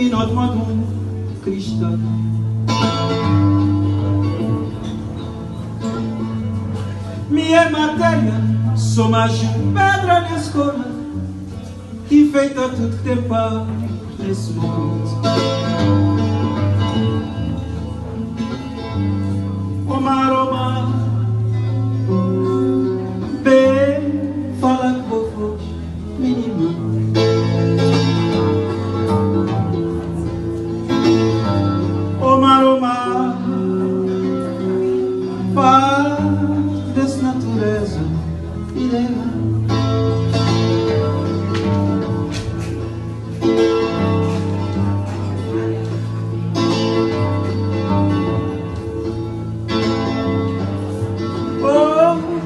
iluminat madun cristal. Mie matéria, sou mais pedra na escola e feita tudo que tem paz nesse mundo. Omar, Omar, bem, fala com o voz, menina. Omar, Omar, fala dessa natureza ideal.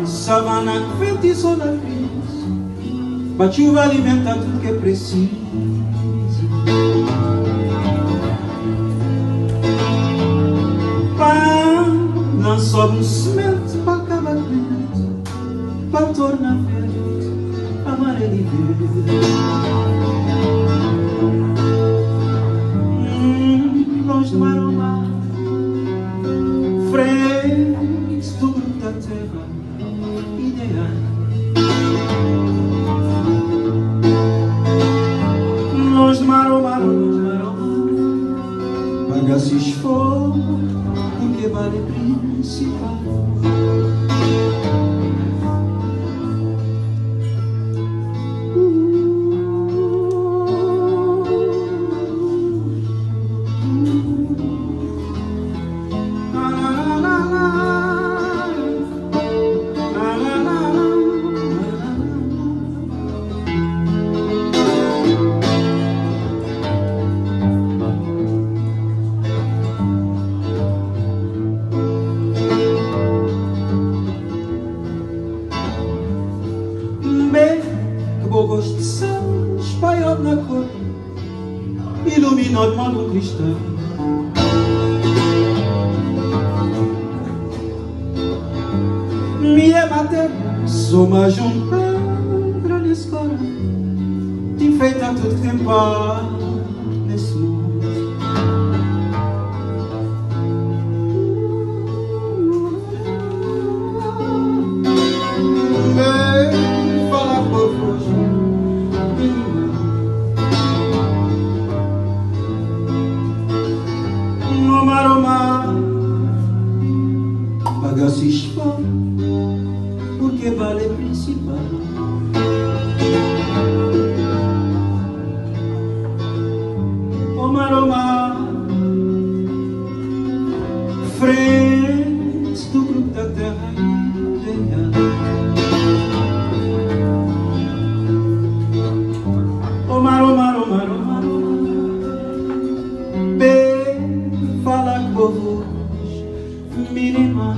Savana que feitiçou na crise, a chuva alimenta tudo que é preciso. Pão não sobe um semente para acabar vento, para tornar verde, amarelo e verde. Longe do mar ao mar, frente do grupo da terra. Longe do mar, oh mar, longe do mar, oh mar, paga-se esforço, porque vale principal. Que bom gosto de céu espalhado na cor, iluminado mal no cristal. Minha matéria, sou mais um pedra na escola, te feita tudo que tem paz nesse mundo. Omar, Omar, paga-se esforço, porque vale principal. Omar, Omar, frente do grupo da terra ideal. Omar, Omar, Omar, Omar, bem, fala com voz mínima.